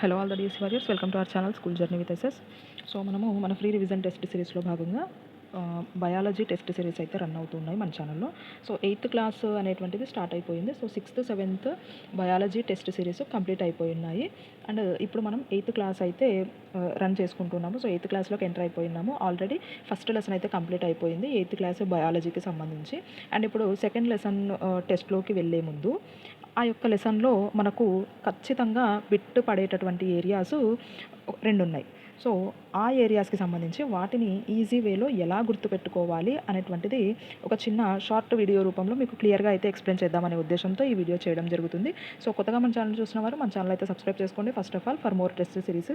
Hello all the DSC warriors, welcome to our channel school journey with SS. So మనము మన free revision test సిరీస్లో భాగంగా biology test series అయితే run అవుతున్నాయి మన ఛానల్లో. సో 8th క్లాస్ అనేటువంటిది స్టార్ట్ అయిపోయింది. So 6th 7th biology test series complete అయిపోయి ఉన్నాయి. అండ్ ఇప్పుడు మనం 8th క్లాస్ అయితే రన్ చేసుకుంటున్నాము. సో 8th క్లాస్లోకి ఎంటర్ అయిపోయినాము. ఆల్రెడీ ఫస్ట్ లెసన్ అయితే కంప్లీట్ అయిపోయింది 8th క్లాస్ బయాలజీకి సంబంధించి. అండ్ ఇప్పుడు సెకండ్ లెసన్ టెస్ట్లోకి వెళ్ళే ముందు ఆ యొక్క లెసన్లో మనకు ఖచ్చితంగా బిట్ పడేటటువంటి ఏరియాస్ 2 ఉన్నాయి. సో ఆ ఏరియాస్కి సంబంధించి వాటిని ఈజీ వేలో ఎలా గుర్తుపెట్టుకోవాలి అనేటువంటిది ఒక చిన్న షార్ట్ వీడియో రూపంలో మీకు క్లియర్గా అయితే ఎక్స్ప్లెయిన్ చేద్దామనే ఉద్దేశంతో ఈ వీడియో చేయడం జరుగుతుంది. సో కొత్తగా మన ఛానల్ చూసిన వారు మన ఛానల్ అయితే సబ్స్క్రైబ్ చేసుకోండి. First of all for more test series.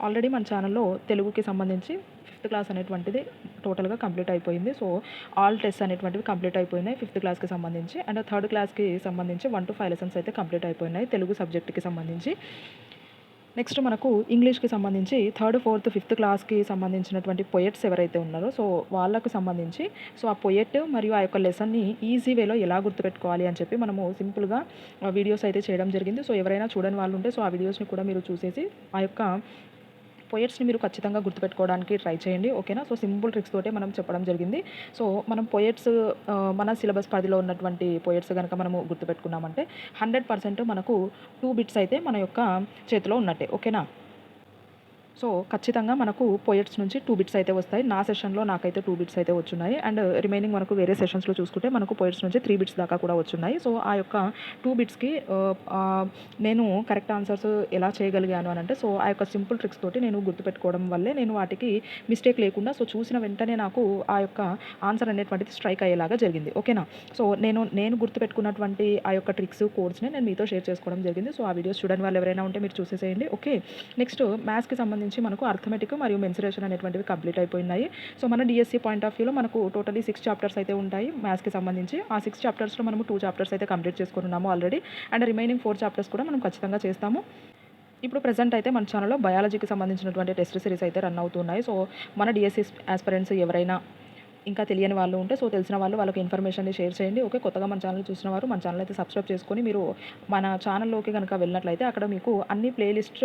Already మన ఛానల్లో తెలుగుకి సంబంధించి 5th క్లాస్ అనేటువంటిది టోటల్గా కంప్లీట్ అయిపోయింది. సో ఆల్ టెస్ట్ అనేటువంటివి కంప్లీట్ అయిపోయినాయి 5th క్లాస్కి సంబంధించి. అండ్ 3rd క్లాస్కి సంబంధించి 1 to 5 లెసన్స్ అయితే కంప్లీట్ అయిపోయినాయి తెలుగు సబ్జెక్ట్కి సంబంధించి. నెక్స్ట్ మనకు ఇంగ్లీష్కి సంబంధించి 3rd, 4th, 5th క్లాస్కి సంబంధించినటువంటి పొయెట్స్ ఎవరైతే ఉన్నారో సో వాళ్ళకు సంబంధించి సో ఆ పొయెట్ మరియు ఆ యొక్క లెసన్ని ఈజీ వేలో ఎలా గుర్తుపెట్టుకోవాలి అని చెప్పి మనము సింపుల్గా వీడియోస్ అయితే చేయడం జరిగింది. సో ఎవరైనా చూడని వాళ్ళు ఉంటే సో ఆ వీడియోస్ని కూడా మీరు చూసేసి ఆ యొక్క పొయెట్స్ని మీరు ఖచ్చితంగా గుర్తుపెట్టుకోవడానికి ట్రై చేయండి. ఓకేనా. సో సింపుల్ ట్రిక్స్ తోటే మనం చెప్పడం జరిగింది. సో మనం పొయెట్స్ మన సిలబస్ పరిధిలో ఉన్నటువంటి పొయెట్స్ కనుక మనము గుర్తుపెట్టుకున్నామంటే 100% మనకు 2 బిట్స్ అయితే మన యొక్క చేతిలో ఉన్నట్టే. ఓకేనా. సో ఖచ్చితంగా మనకు పొయెట్స్ నుంచి 2 బిట్స్ అయితే వస్తాయి. నా సెషన్లో నాకైతే 2 బిట్స్ అయితే వచ్చున్నాయి. అండ్ రిమైనింగ్ మనకు వేరే సెషన్స్లో చూసుకుంటే మనకు పొయెట్స్ నుంచి 3 బిట్స్ దాకా కూడా వచ్చున్నాయి. సో ఆ యొక్క 2 బిట్స్కి నేను కరెక్ట్ ఆన్సర్స్ ఎలా చేయగలిగాను అని అంటే సో ఆ యొక్క సింపుల్ ట్రిక్స్ తోటి నేను గుర్తుపెట్టుకోవడం వల్లే నేను వాటికి మిస్టేక్ లేకుండా సో చూసిన వెంటనే నాకు ఆ యొక్క ఆన్సర్ అనేటువంటిది స్ట్రైక్ అయ్యేలాగా జరిగింది. ఓకేనా. సో నేను గుర్తుపెట్టుకున్నటువంటి ఆ యొక్క ట్రిక్స్ కోడ్స్ని నేను మీతో షేర్ చేసుకోవడం జరిగింది. సో ఆ వీడియోస్ చూడని వాళ్ళు ఎవరైనా ఉంటే మీరు చూసేసేయండి. ఓకే. నెక్స్ట్ మ్యాథ్స్కి సంబంధించి మనకు అర్థమెటిక్ మరియు మెన్సురేషన్ అనేటువంటివి కంప్లీట్ అయిపోయినాయి. సో మన డిఎస్సి పాయింట్ ఆఫ్ వ్యూలో మనకు టోటలీ 6 చాప్టర్స్ అయితే ఉంటాయి మ్యాథ్స్కి సంబంధించి. ఆ 6 చాప్టర్స్లో మనము 2 చాప్టర్స్ అయితే కంప్లీట్ చేసుకున్నాము ఆల్రెడీ. అండ్ రిమైనింగ్ 4 చాప్టర్స్ కూడా మనం ఖచ్చితంగా చేస్తాము. ఇప్పుడు ప్రెజెంట్ అయితే మన ఛానల్లో బయాలజీకి సంబంధించినటువంటి టెస్ట్ సిరీస్ అయితే రన్ అవుతున్నాయి. సో మన డిఎస్సి ఆస్పిరెంట్స్ ఎవరైనా ఇంకా తెలియని వాళ్ళు ఉంటే సో తెలిసిన వాళ్ళు వాళ్ళకి ఇన్ఫర్మేషన్ని షేర్ చేయండి. ఓకే. కొత్తగా మన ఛానల్ చూసిన వారు మన ఛానల్ అయితే సబ్స్క్రైబ్ చేసుకొని మీరు మన ఛానల్లోకి కనుక వెళ్ళినట్లయితే అక్కడ మీకు అన్ని ప్లేలిస్ట్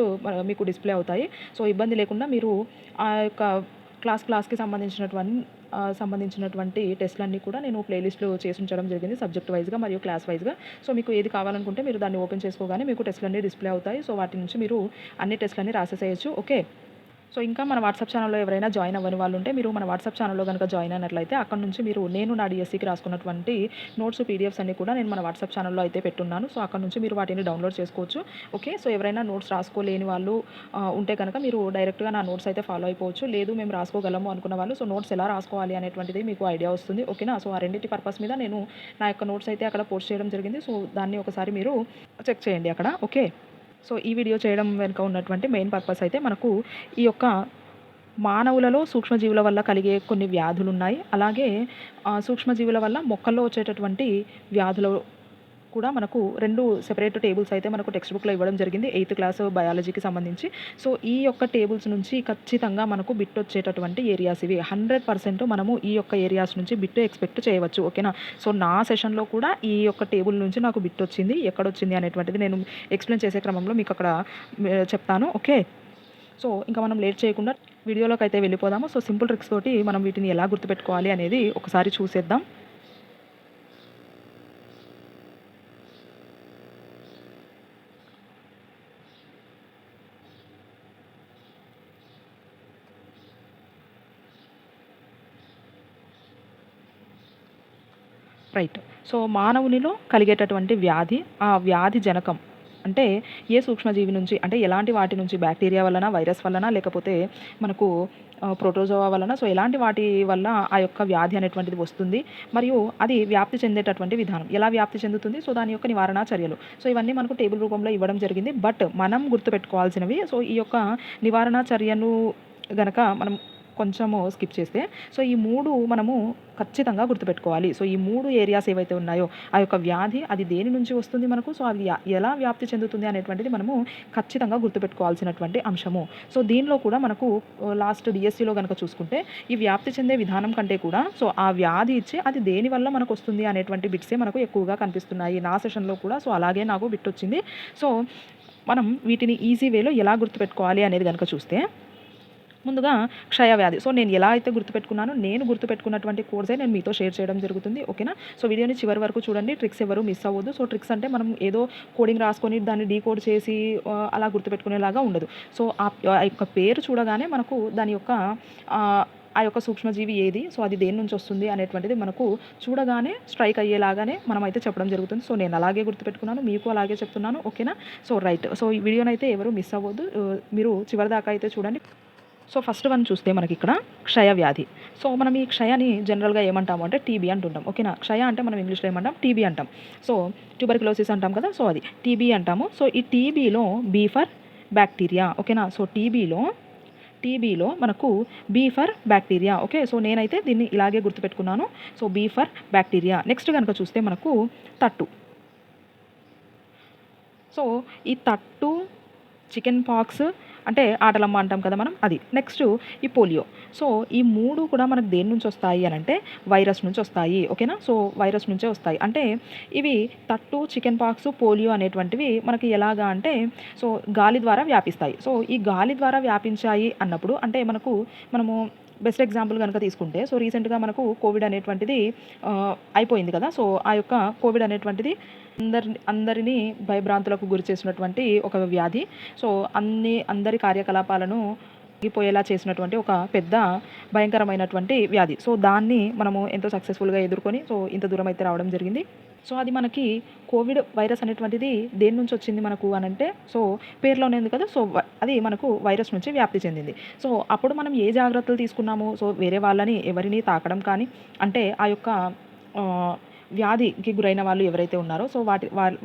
మీకు డిస్ప్లే అవుతాయి. సో ఇబ్బంది లేకుండా మీరు ఆ యొక్క క్లాస్కి సంబంధించినటువంటి టెస్ట్లన్నీ కూడా నేను ప్లేలిస్ట్లో చేసి ఉంచడం జరిగింది సబ్జెక్ట్ వైజ్గా మరియు క్లాస్ వైజ్గా. సో మీకు ఏది కావాలనుకుంటే మీరు దాన్ని ఓపెన్ చేసుకోగానే మీకు టెస్ట్లన్నీ డిస్ప్లే అవుతాయి. సో వాటి నుంచి మీరు అన్ని టెస్ట్లన్నీ రాసేసేయచ్చు. ఓకే. సో ఇంకా మన వాట్సాప్ ఛానల్లో ఎవరైనా జాయిన్ అవ్వని వాళ్ళు ఉంటే మీరు మన వాట్సాప్ ఛానల్లో కనుక జాయిన్ అయినట్లయితే అక్కడ నుంచి మీరు నేను నా డిఎస్సికి రాసుకున్నటువంటి నోట్స్ పీడిఎఫ్స్ అన్ని కూడా నేను మన వాట్సాప్ ఛానల్లో అయితే పెట్టున్నాను. సో అక్కడ నుంచి మీరు వాటిని డౌన్లోడ్ చేసుకోవచ్చు. ఓకే. సో ఎవరైనా నోట్స్ రాసుకోలేని వాళ్ళు ఉంటే కనుక మీరు డైరెక్ట్గా నా నోట్స్ అయితే ఫాలో అయిపోవచ్చు. లేదు మేము రాసుకోగలము అనుకున్న వాళ్ళు సో నోట్స్ ఎలా రాసుకోవాలి అనేటువంటిది మీకు ఐడియా వస్తుంది. ఓకేనా. సో ఆ రెండింటి పర్పస్ మీద నేను నా యొక్క నోట్స్ అయితే అక్కడ పోస్ట్ చేయడం జరిగింది. సో దాన్ని ఒకసారి మీరు చెక్ చేయండి అక్కడ. ఓకే. సో ఈ వీడియో చేయడం వెనుక ఉన్నటువంటి మెయిన్ పర్పస్ అయితే మనకు ఈ యొక్క మానవులలో సూక్ష్మజీవుల వల్ల కలిగే కొన్ని వ్యాధులు ఉన్నాయి. అలాగే సూక్ష్మజీవుల వల్ల మొక్కల్లో వచ్చేటటువంటి వ్యాధులు కూడా మనకు 2 సెపరేట్ టేబుల్స్ అయితే మనకు టెక్స్ట్ బుక్లో ఇవ్వడం జరిగింది 8th క్లాస్ బయాలజీకి సంబంధించి. సో ఈ యొక్క టేబుల్స్ నుంచి ఖచ్చితంగా మనకు బిట్ వచ్చేటటువంటి ఏరియాస్ ఇవి 100% మనము ఈ యొక్క ఏరియాస్ నుంచి బిట్ ఎక్స్పెక్ట్ చేయవచ్చు. ఓకేనా. సో నా సెషన్లో కూడా ఈ యొక్క టేబుల్ నుంచి నాకు బిట్ వచ్చింది, ఎక్కడొచ్చింది అనేటువంటిది నేను ఎక్స్ప్లెయిన్ చేసే క్రమంలో మీకు అక్కడ చెప్తాను. ఓకే. సో ఇంకా మనం లేట్ చేయకుండా వీడియోలోకి అయితే వెళ్ళిపోదాము. సో సింపుల్ ట్రిక్స్ తోటి మనం వీటిని ఎలా గుర్తుపెట్టుకోవాలి అనేది ఒకసారి చూసేద్దాం. రైట్. సో మానవునిలో కలిగేటటువంటి వ్యాధి, ఆ వ్యాధి జనకం అంటే ఏ సూక్ష్మజీవి నుంచి అంటే ఎలాంటి వాటి నుంచి బ్యాక్టీరియా వలన, వైరస్ వలన, లేకపోతే మనకు ప్రోటోజోవా వలన సో ఎలాంటి వాటి వల్ల ఆ యొక్క వ్యాధి అనేటువంటిది వస్తుంది, మరియు అది వ్యాప్తి చెందేటటువంటి విధానం ఎలా వ్యాప్తి చెందుతుంది, సో దాని యొక్క నివారణ చర్యలు. సో ఇవన్నీ మనకు టేబుల్ రూపంలో ఇవ్వడం జరిగింది. బట్ మనం గుర్తుపెట్టుకోవాల్సినవి సో ఈ యొక్క నివారణ చర్యను గనక మనం కొంచెము స్కిప్ చేస్తే సో ఈ 3 మనము ఖచ్చితంగా గుర్తుపెట్టుకోవాలి. సో ఈ 3 ఏరియాస్ ఏవైతే ఉన్నాయో ఆ యొక్క వ్యాధి అది దేని నుంచి వస్తుంది మనకు, సో అది ఎలా వ్యాప్తి చెందుతుంది అనేటువంటిది మనము ఖచ్చితంగా గుర్తుపెట్టుకోవాల్సినటువంటి అంశము. సో దీనిలో కూడా మనకు లాస్ట్ డిఎస్సిలో కనుక చూసుకుంటే ఈ వ్యాప్తి చెందే విధానం కంటే కూడా సో ఆ వ్యాధి ఇచ్చి అది దేని వల్ల మనకు వస్తుంది అనేటువంటి బిట్సే మనకు ఎక్కువగా కనిపిస్తున్నాయి నా సెషన్లో కూడా. సో అలాగే నాకు బిట్ వచ్చింది. సో మనం వీటిని ఈజీ వేలో ఎలా గుర్తుపెట్టుకోవాలి అనేది కనుక చూస్తే ముందుగా క్షయవ్యాధి. సో నేను ఎలా అయితే గుర్తుపెట్టుకున్నానో నేను గుర్తుపెట్టుకున్నటువంటి కోడ్సే నేను మీతో షేర్ చేయడం జరుగుతుంది. ఓకేనా. సో వీడియోని చివరి వరకు చూడండి. ట్రిక్స్ ఎవరు మిస్ అవ్వద్దు. సో ట్రిక్స్ అంటే మనం ఏదో కోడింగ్ రాసుకొని దాన్ని డీకోడ్ చేసి అలా గుర్తుపెట్టుకునేలాగా ఉండదు. సో ఆ యొక్క పేరు చూడగానే మనకు దాని యొక్క ఆ యొక్క సూక్ష్మజీవి ఏది, సో అది దేని నుంచి వస్తుంది అనేటువంటిది మనకు చూడగానే స్ట్రైక్ అయ్యేలాగానే మనమైతే చెప్పడం జరుగుతుంది. సో నేను అలాగే గుర్తుపెట్టుకున్నాను, మీకు అలాగే చెప్తున్నాను. ఓకేనా. So right. సో ఈ వీడియోనైతే ఎవరు మిస్ అవ్వద్దు. మీరు చివరి దాకా అయితే చూడండి. సో ఫస్ట్ వన్ చూస్తే మనకి ఇక్కడ క్షయవ్యాధి. సో మనం ఈ క్షయాన్ని జనరల్గా ఏమంటాము అంటే టీబీ అంటుంటాం. ఓకేనా. క్షయ అంటే మనం ఇంగ్లీష్లో ఏమంటాం, టీబీ అంటాం. సో ట్యూబర్క్యులోసిస్ అంటాం కదా, సో అది టీబీ అంటాము. సో ఈ టీబీలో బీ ఫర్ బ్యాక్టీరియా. ఓకేనా. సో టీబీలో మనకు B for bacteria. Okay. So నేనైతే దీన్ని ఇలాగే గుర్తుపెట్టుకున్నాను. So B for bacteria. Next కనుక చూస్తే మనకు తట్టు. సో ఈ తట్టు, చికెన్ పాక్స్ అంటే ఆటలమ్మ అంటాం కదా మనం, అది. నెక్స్ట్ ఈ పోలియో. సో ఈ మూడు కూడా మనకు దేని నుంచి వస్తాయి అని అంటే వైరస్ నుంచి వస్తాయి. ఓకేనా. సో వైరస్ నుంచే వస్తాయి. అంటే ఇవి తట్టు, చికెన్ పాక్స్, పోలియో అనేటువంటివి మనకి ఎలాగా అంటే సో గాలి ద్వారా వ్యాపిస్తాయి. సో ఈ గాలి ద్వారా వ్యాపించాయి అన్నప్పుడు అంటే మనము బెస్ట్ ఎగ్జాంపుల్ కనుక తీసుకుంటే సో రీసెంట్గా మనకు కోవిడ్ అనేటువంటిది అయిపోయింది కదా. సో ఆ యొక్క కోవిడ్ అనేటువంటిది అందరినీ భయభ్రాంతులకు గురి చేసినటువంటి ఒక వ్యాధి. సో అందరి కార్యకలాపాలను ఆగిపోయేలా చేసినటువంటి ఒక పెద్ద భయంకరమైనటువంటి వ్యాధి. సో దాన్ని మనము ఎంతో సక్సెస్ఫుల్గా ఎదుర్కొని సో ఇంత దూరం అయితే రావడం జరిగింది. సో అది మనకి కోవిడ్ వైరస్ అనేటువంటిది దేని నుంచి వచ్చింది మనకు అని అంటే సో పేరులోనే ఉంది కదా. సో అది మనకు వైరస్ నుంచి వ్యాప్తి చెందింది. సో అప్పుడు మనం ఏ జాగ్రత్తలు తీసుకున్నాము, సో వేరే వాళ్ళని ఎవరిని తాకడం కానీ అంటే ఆ యొక్క వ్యాధికి గురైన వాళ్ళు ఎవరైతే ఉన్నారో సో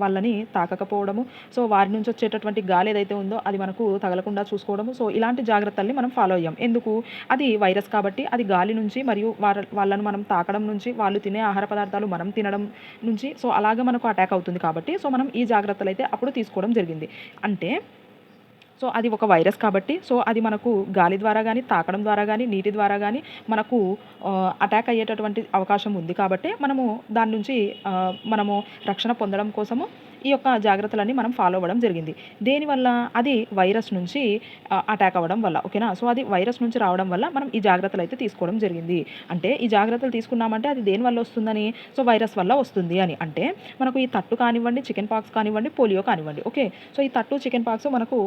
వాళ్ళని తాకకపోవడము, సో వారి నుంచి వచ్చేటటువంటి గాలి ఏదైతే ఉందో అది మనకు తగలకుండా చూసుకోవడము. సో ఇలాంటి జాగ్రత్తల్ని మనం ఫాలో అయ్యాం. ఎందుకు, అది వైరస్ కాబట్టి అది గాలి నుంచి మరియు వాళ్ళను మనం తాకడం నుంచి, వాళ్ళు తినే ఆహార పదార్థాలు మనం తినడం నుంచి సో అలాగే మనకు అటాక్ అవుతుంది కాబట్టి సో మనం ఈ జాగ్రత్తలు అయితే అప్పుడు తీసుకోవడం జరిగింది. అంటే సో అది ఒక వైరస్ కాబట్టి సో అది మనకు గాలి ద్వారా కానీ, తాకడం ద్వారా కానీ, నీటి ద్వారా కానీ మనకు అటాక్ అయ్యేటటువంటి అవకాశం ఉంది కాబట్టి మనము దాని నుంచి మనము రక్షణ పొందడం కోసము ఈ యొక్క జాగ్రత్తలన్నీ మనం ఫాలో అవ్వడం జరిగింది. దేనివల్ల, అది వైరస్ నుంచి అటాక్ అవ్వడం వల్ల. ఓకేనా. సో అది వైరస్ నుంచి రావడం వల్ల మనం ఈ జాగ్రత్తలు అయితే తీసుకోవడం జరిగింది. అంటే ఈ జాగ్రత్తలు తీసుకున్నామంటే అది దేని వల్ల వస్తుందని, సో వైరస్ వల్ల వస్తుంది అని. అంటే మనకు ఈ తట్టు కానివ్వండి, చికెన్ పాక్స్ కానివ్వండి, పోలియో కానివ్వండి. ఓకే. సో ఈ తట్టు, చికెన్ పాక్స్ మనకు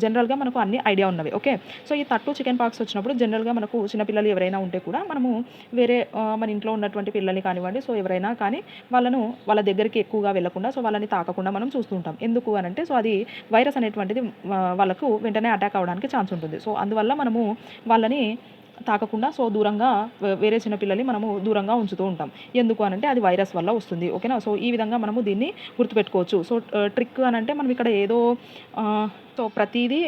జనరల్గా మనకు అన్ని ఐడియా ఉన్నవి. ఓకే. సో ఈ తట్టు, చికెన్ పాక్స్ వచ్చినప్పుడు జనరల్గా మనకు చిన్నపిల్లలు ఎవరైనా ఉంటే కూడా మనము వేరే మన ఇంట్లో ఉన్నటువంటి పిల్లల్ని కానివ్వండి సో ఎవరైనా కానీ వాళ్ళ దగ్గరికి ఎక్కువగా వెళ్లకుండా సో వాళ్ళని తాకకుండా మనం చూస్తూ ఉంటాం. ఎందుకు అని అంటే సో అది వైరస్ అనేటువంటిది వాళ్ళకు వెంటనే అటాక్ అవ్వడానికి ఛాన్స్ ఉంటుంది. సో అందువల్ల మనము వాళ్ళని తాకకుండా సో దూరంగా వేరే చిన్నపిల్లల్ని మనము దూరంగా ఉంచుతూ ఉంటాం. ఎందుకు అనంటే అది వైరస్ వల్ల వస్తుంది. ఓకేనా. సో ఈ విధంగా మనము దీన్ని గుర్తుపెట్టుకోవచ్చు. సో ట్రిక్ అని అంటే మనం ఇక్కడ ఏదో సో ప్రతిదీ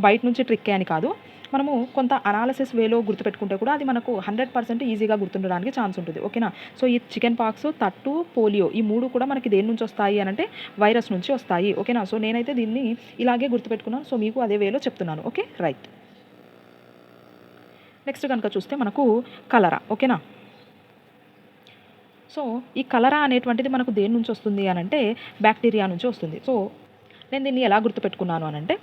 బయట నుంచి ట్రిక్ అని కాదు, మనము కొంత అనాలిసిస్ వేలో గుర్తుపెట్టుకుంటే కూడా అది మనకు 100% ఈజీగా గుర్తుండడానికి ఛాన్స్ ఉంటుంది. ఓకేనా. సో ఈ చికెన్ పాక్స్, తట్టు, పోలియో ఈ మూడు కూడా మనకి దేని నుంచి వస్తాయి అని అంటే వైరస్ నుంచి వస్తాయి. ఓకేనా. సో నేనైతే దీన్ని ఇలాగే గుర్తుపెట్టుకున్నాను. సో మీకు అదే వేలో చెప్తున్నాను. Okay right. నెక్స్ట్ కనుక చూస్తే మనకు కలరా. ఓకేనా. సో ఈ కలరా అనేటువంటిది మనకు దేని నుంచి వస్తుంది అని అంటే బ్యాక్టీరియా నుంచి వస్తుంది. సో నేను దీన్ని ఎలా గుర్తుపెట్టుకున్నాను అని అంటే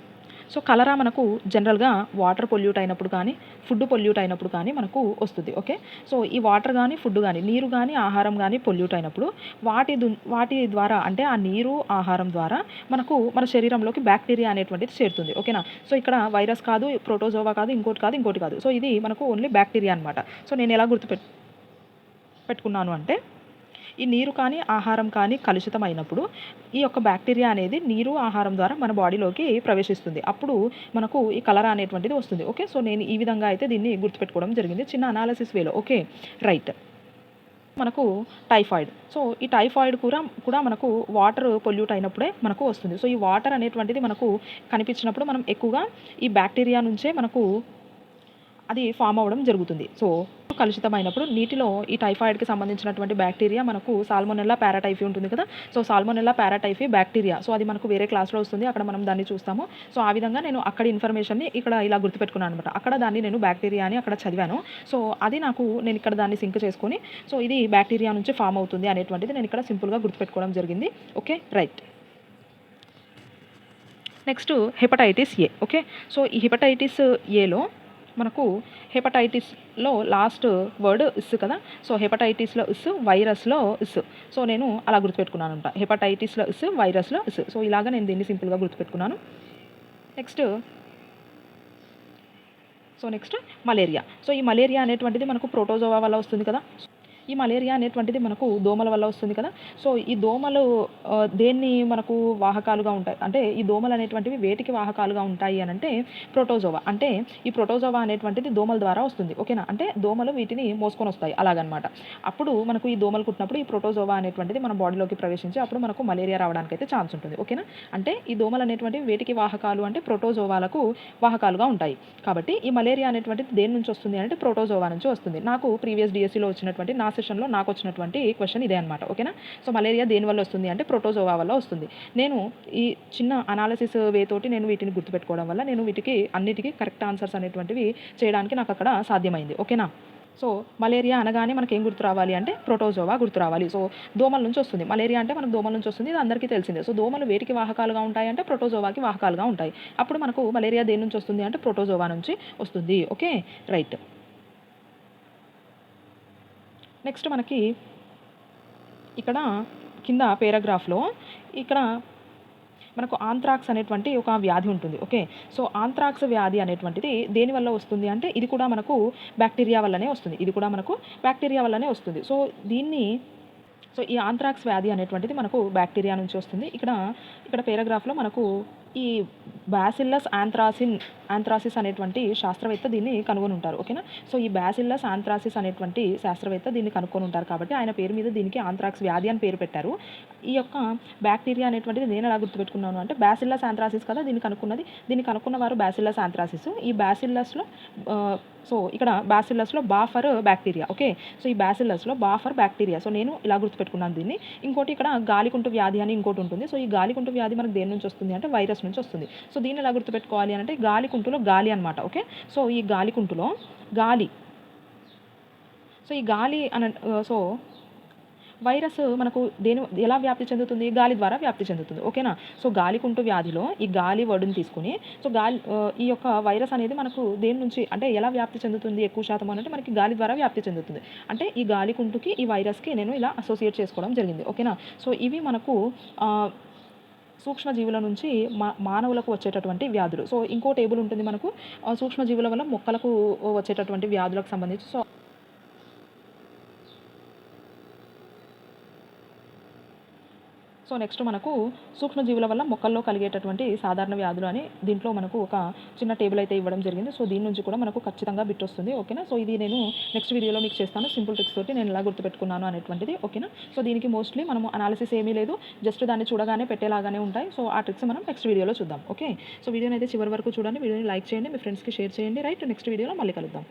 సో కలరా మనకు జనరల్గా వాటర్ పొల్యూట్ అయినప్పుడు కానీ, ఫుడ్ పొల్యూట్ అయినప్పుడు కానీ మనకు వస్తుంది. ఓకే. సో ఈ వాటర్ కానీ, ఫుడ్ కానీ, నీరు కానీ, ఆహారం కానీ పొల్యూట్ అయినప్పుడు వాటి ద్వారా అంటే ఆ నీరు, ఆహారం ద్వారా మన శరీరంలోకి బ్యాక్టీరియా అనేటువంటిది చేరుతుంది. ఓకేనా. సో ఇక్కడ వైరస్ కాదు, ప్రోటోజోవా కాదు, ఇంకోటి కాదు. సో ఇది మనకు ఓన్లీ బ్యాక్టీరియా అనమాట. సో నేను ఎలా పెట్టుకున్నాను అంటే ఈ నీరు కానీ, ఆహారం కానీ కలుషితమైనప్పుడు ఈ యొక్క బ్యాక్టీరియా అనేది నీరు, ఆహారం ద్వారా మన బాడీలోకి ప్రవేశిస్తుంది. అప్పుడు మనకు ఈ కలరా అనేటువంటిది వస్తుంది. ఓకే. సో నేను ఈ విధంగా అయితే దీన్ని గుర్తుపెట్టుకోవడం జరిగింది చిన్న అనాలిసిస్ వేలో. Okay right. మనకు టైఫాయిడ్. సో ఈ టైఫాయిడ్ కూడా మనకు వాటర్ పొల్యూట్ అయినప్పుడే మనకు వస్తుంది. సో ఈ వాటర్ అనేటువంటిది మనకు కనిపించినప్పుడు మనం ఎక్కువగా ఈ బ్యాక్టీరియా నుంచే మనకు అది ఫామ్ అవ్వడం జరుగుతుంది. సో కలుషితమైనప్పుడు నీటిలో ఈ టైఫాయిడ్కి సంబంధించినటువంటి బ్యాక్టీరియా మనకు సాల్మోనెల్లా పారాటైఫీ ఉంటుంది కదా. So salmonella paratyphi bacteria. So అది మనకు వేరే క్లాస్లో వస్తుంది, అక్కడ మనం దాన్ని చూస్తాము. సో ఆ విధంగా నేను అక్కడ ఇన్ఫర్మేషన్ని ఇక్కడ ఇలా గుర్తుపెట్టుకున్నాను అనమాట. అక్కడ దాన్ని నేను బ్యాక్టీరియా అని అక్కడ చదివాను. సో అది నేను ఇక్కడ దాన్ని సింక్ చేసుకొని సో ఇది బ్యాక్టీరియా నుంచి ఫామ్ అవుతుంది అనేటువంటిది నేను ఇక్కడ సింపుల్గా గుర్తుపెట్టుకోవడం జరిగింది. Okay right. Next hepatitis A. Okay, so ఈ హెపటైటిస్ ఏలో మనకు హెపటైటిస్లో లాస్ట్ వర్డ్ ఇస్ కదా. సో హెపటైటిస్లో ఇస్, వైరస్లో ఇస్. సో నేను అలా గుర్తుపెట్టుకున్నాను అనమాట. హెపటైటిస్లో ఇస్, వైరస్లో ఇస్. సో ఇలాగ నేను దీన్ని సింపుల్గా గుర్తుపెట్టుకున్నాను. Next malaria. సో ఈ మలేరియా అనేటువంటిది మనకు ప్రోటోజోవా వల్ల వస్తుంది కదా. ఈ మలేరియా అనేటువంటిది మనకు దోమల వల్ల వస్తుంది కదా. సో ఈ దోమలు దేన్ని మనకు వాహకాలుగా ఉంటాయి అంటే ఈ దోమలు అనేటువంటివి వేటికి వాహకాలుగా ఉంటాయి అని అంటే ప్రోటోజోవా. అంటే ఈ ప్రోటోజోవా అనేటువంటిది దోమల ద్వారా వస్తుంది. ఓకేనా, అంటే దోమలు వీటిని మోసుకొని వస్తాయి అలాగనమాట. అప్పుడు మనకు ఈ దోమలు కుట్టినప్పుడు ఈ ప్రోటోజోవా అనేటువంటిది మన బాడీలోకి ప్రవేశించి అప్పుడు మనకు మలేరియా రావడానికి అయితే ఛాన్స్ ఉంటుంది. ఓకేనా, అంటే ఈ దోమలు అనేటువంటివి వేటికి వాహకాలు అంటే ప్రోటోజోవాలకు వాహకాలుగా ఉంటాయి. కాబట్టి ఈ మలేరియా అనేటువంటిది దేని నుంచి వస్తుంది అంటే ప్రోటోజోవా నుంచి వస్తుంది. నాకు ప్రీవియస్ డిఎస్సిలో వచ్చినటువంటి నా సెషన్లో నాకు వచ్చినటువంటి క్వశ్చన్ ఇదే అనమాట. ఓకేనా, సో మలేరియా దేనివల్ల వస్తుంది అంటే ప్రోటోజోవా వల్ల వస్తుంది. నేను ఈ చిన్న అనాలిసిస్ వే తోటి నేను వీటిని గుర్తుపెట్టుకోవడం వల్ల నేను వీటికి అన్నిటికీ కరెక్ట్ ఆన్సర్స్ అనేటువంటివి చేయడానికి నాకు అక్కడ సాధ్యమైంది. ఓకేనా, సో మలేరియా అనగానే మనకి ఏం గుర్తు రావాలి అంటే ప్రోటోజోవా గుర్తు రావాలి. సో దోమల నుంచి వస్తుంది మలేరియా అంటే మనకు దోమల నుంచి వస్తుంది, ఇది అందరికీ తెలిసిందే. సో దోమలు వేటికి వాహకాలుగా ఉంటాయి అంటే ప్రోటోజోవాకి వాహకాలుగా ఉంటాయి. అప్పుడు మనకు మలేరియా దేని నుంచి వస్తుంది అంటే ప్రోటోజోవా నుంచి వస్తుంది. Okay, right. నెక్స్ట్ మనకి ఇక్కడ కింద పారాగ్రాఫ్లో ఇక్కడ మనకు ఆంత్రాక్స్ అనేటువంటి ఒక వ్యాధి ఉంటుంది. ఓకే, సో ఆంత్రాక్స్ వ్యాధి అనేటువంటిది దేనివల్ల వస్తుంది అంటే ఇది కూడా మనకు బ్యాక్టీరియా వల్లనే వస్తుంది. సో ఈ ఆంత్రాక్స్ వ్యాధి అనేటువంటిది మనకు బ్యాక్టీరియా నుంచి వస్తుంది. ఇక్కడ పారాగ్రాఫ్లో మనకు ఈ బ్యాసిల్లస్ ఆంథ్రాసిస్ అనేటువంటి శాస్త్రవేత్త దీన్ని కనుగొని ఉంటారు. ఓకేనా, సో ఈ బ్యాసిల్లస్ ఆంథ్రాసిస్ అనేటువంటి శాస్త్రవేత్త దీన్ని కనుక్కొని ఉంటారు కాబట్టి ఆయన పేరు మీద దీనికి ఆంథ్రాక్స్ వ్యాధి అని పేరు పెట్టారు. ఈ యొక్క బ్యాక్టీరియా అనేటువంటిది నేను ఎలా గుర్తుపెట్టుకున్నాను అంటే బ్యాసిల్లస్ ఆంథ్రాసిస్ కదా దీన్ని కనుక్కున్న వారు బ్యాసిల్లస్ ఆంథ్రాసిస్. ఈ బ్యాసిల్లస్లో సో ఇక్కడ బ్యాసిల్లస్లో బా ఫర్ బ్యాక్టీరియా. ఓకే, సో ఈ బ్యాసిల్లస్లో బా ఫర్ బ్యాక్టీరియా. సో నేను ఇలా గుర్తుపెట్టుకున్నాను దీన్ని. ఇంకోటి ఇక్కడ గాలికుంటు వ్యాధి అని ఇంకోటి ఉంటుంది. సో ఈ గాలికుంటు వ్యాధి మనకు దేని నుంచి వస్తుంది అంటే వైరస్ నుంచి వస్తుంది. సో దీన్ని ఎలా గుర్తుపెట్టుకోవాలి అంటే గాలికుంటులో గాలి అనమాట. ఓకే, సో ఈ గాలికుంటులో గాలి. సో ఈ గాలి సో వైరస్ మనకు ఎలా వ్యాప్తి చెందుతుంది గాలి ద్వారా వ్యాప్తి చెందుతుంది. ఓకేనా, సో గాలికుంటు వ్యాధిలో ఈ గాలి వర్డ్ని తీసుకుని సో ఈ యొక్క వైరస్ అనేది మనకు దేని నుంచి అంటే ఎలా వ్యాప్తి చెందుతుంది ఎక్కువ శాతం అంటే మనకి గాలి ద్వారా వ్యాప్తి చెందుతుంది. అంటే ఈ గాలికుంటుకి ఈ వైరస్కి నేను ఇలా అసోసియేట్ చేసుకోవడం జరిగింది. ఓకేనా, సో ఇవి మనకు సూక్ష్మజీవుల నుంచి మానవులకు వచ్చేటటువంటి వ్యాధులు. సో ఇంకో టేబుల్ ఉంటుంది మనకు సూక్ష్మజీవుల వల్ల మొక్కలకు వచ్చేటటువంటి వ్యాధులకు సంబంధించి. సో నెక్స్ట్ మనకు సూక్ష్మజీవుల వల్ల మొక్కల్లో కలిగేటటువంటి సాధారణ వ్యాధులు అని దీంట్లో మనకు ఒక చిన్న టేబుల్ అయితే ఇవ్వడం జరిగింది. సో దీని నుంచి కూడా మనకు ఖచ్చితంగా బిట్ వస్తుంది. ఓకేనా, సో ఇది నేను నెక్స్ట్ వీడియోలో మీకు చేస్తాను సింపుల్ ట్రిక్స్ తోటి నేను ఎలా గుర్తుపెట్టుకున్నాను అనేటువంటిది. ఓకేనా, సో దీనికి మోస్ట్లీ మనము అనాలిసిస్ ఏమీ లేదు, జస్ట్ దాన్ని చూడగానే పెట్టేలాగానే ఉంటాయి. సో ఆ ట్రిక్స్ మనం నెక్స్ట్ వీడియోలో చూద్దాం. ఓకే, సో వీడియోని అయితే చివరి వరకు చూడండి, వీడియోని లైక్ చేయండి, మీ ఫ్రెండ్స్కి షేర్ చేయండి. రైట్, నెక్స్ట్ వీడియోలో మళ్ళీ కలుద్దాం.